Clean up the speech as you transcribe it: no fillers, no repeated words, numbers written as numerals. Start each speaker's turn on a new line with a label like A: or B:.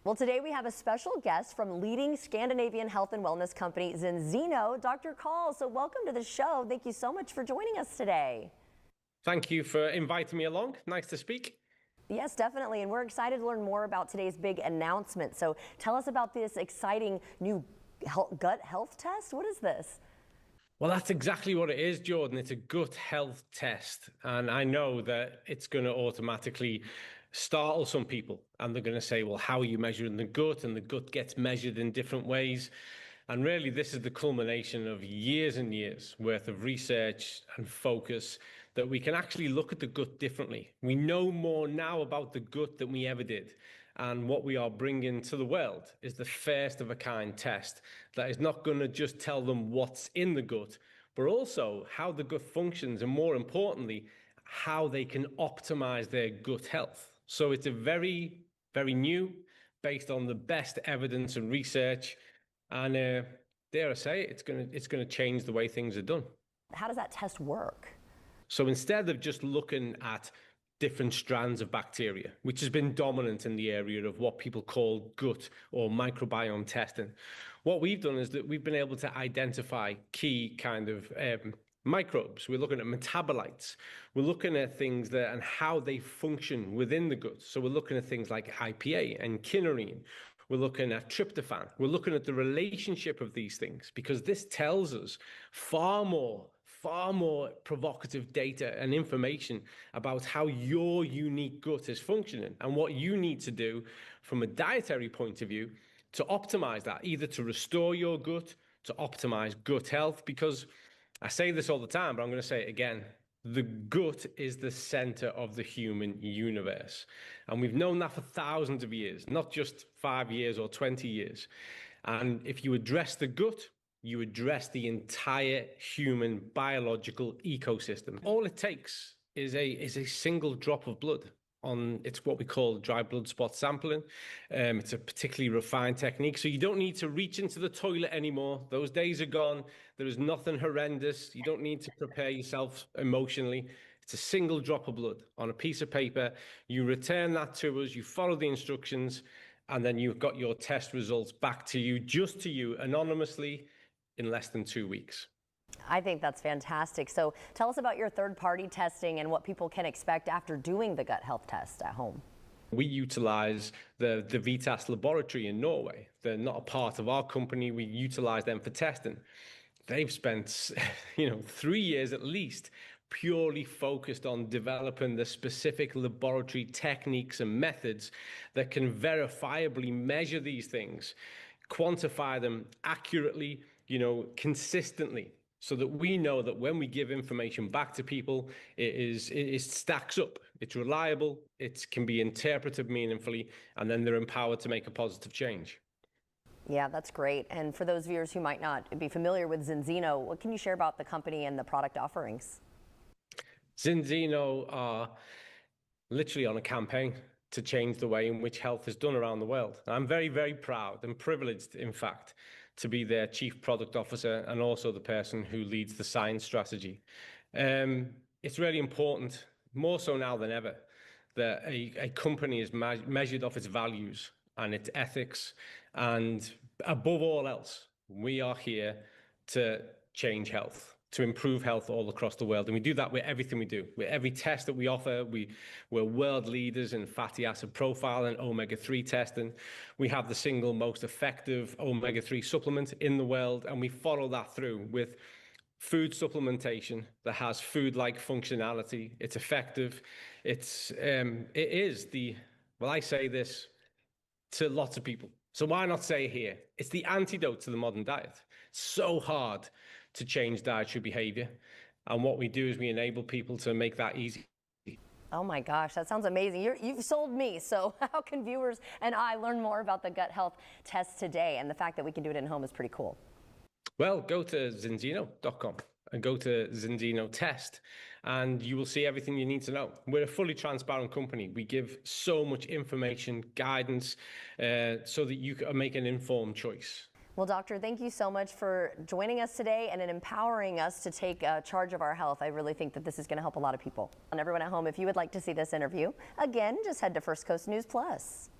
A: Well, today we have a special guest from leading Scandinavian health and wellness company Zinzino, Dr. Colin. So welcome to the show. Thank you so much for joining us today.
B: Thank you for inviting me along. Nice to speak.
A: Yes, definitely. And we're excited to learn more about today's big announcement. So tell us about this exciting new gut health test. What is this?
B: Well, that's exactly what it is, Jordan. It's a gut health test. And I know that it's going to automatically startle some people. And they're going to say, well, how are you measuring the gut? And the gut gets measured in different ways. And really, this is the culmination of years and years worth of research and focus that we can actually look at the gut differently. We know more now about the gut than we ever did. And what we are bringing to the world is the first of a kind test that is not going to just tell them what's in the gut, but also how the gut functions, and more importantly, how they can optimize their gut health. So it's a very, very new, based on the best evidence and research. And dare I say, it's going to change the way things are done.
A: How does that test work?
B: So instead of just looking at different strands of bacteria, which has been dominant in the area of what people call gut or microbiome testing, what we've done is that we've been able to identify key kind of microbes. We're looking at metabolites. We're looking at things that and how they function within the gut. So we're looking at things like IPA and kinorine. We're looking at tryptophan. We're looking at the relationship of these things, because this tells us far more provocative data and information about how your unique gut is functioning and what you need to do from a dietary point of view to optimize that, either to restore your gut, to optimize gut health. Because I say this all the time, but I'm going to say it again. The gut is the center of the human universe. And we've known that for thousands of years, not just 5 years or 20 years. And if you address the gut, you address the entire human biological ecosystem. All it takes is a single drop of blood. It's what we call dry blood spot sampling. It's a particularly refined technique, so you don't need to reach into the toilet anymore. Those days are gone. There is nothing horrendous. You don't need to prepare yourself emotionally. It's a single drop of blood on a piece of paper. You return that to us, you follow the instructions, and then you've got your test results back to you, just to you, anonymously, in less than 2 weeks.
A: I think that's fantastic. So tell us about your third-party testing and what people can expect after doing the gut health test at home.
B: We utilize the Vitas laboratory in Norway. They're not a part of our company. We utilize them for testing. They've spent 3 years at least purely focused on developing the specific laboratory techniques and methods that can verifiably measure these things, quantify them accurately, consistently, so that we know that when we give information back to people, it stacks up, it's reliable, it can be interpreted meaningfully, and then they're empowered to make a positive change.
A: Yeah, that's great. And for those viewers who might not be familiar with Zinzino, what can you share about the company and the product offerings?
B: Zinzino are literally on a campaign to change the way in which health is done around the world. I'm very, very proud and privileged, in fact, to be their chief product officer and also the person who leads the science strategy. It's really important, more so now than ever, that a company is measured off its values and its ethics. And above all else, we are here to change health, to improve health all across the world. And we do that with everything we do. With every test that we offer, we're world leaders in fatty acid profile and omega-3 testing. We have the single most effective omega-3 supplement in the world, and we follow that through with food supplementation that has food-like functionality. It's effective. I say this to lots of people, so why not say it here? It's the antidote to the modern diet. It's so hard to change dietary behavior. And what we do is we enable people to make that easy.
A: Oh my gosh, that sounds amazing. You've sold me. So how can viewers and I learn more about the gut health test today? And the fact that we can do it at home is pretty cool.
B: Well, go to zinzino.com and go to Zinzino Test, and you will see everything you need to know. We're a fully transparent company. We give so much information, guidance, so that you can make an informed choice.
A: Well, doctor, thank you so much for joining us today and in empowering us to take charge of our health. I really think that this is going to help a lot of people. And everyone at home, if you would like to see this interview, again, just head to First Coast News Plus.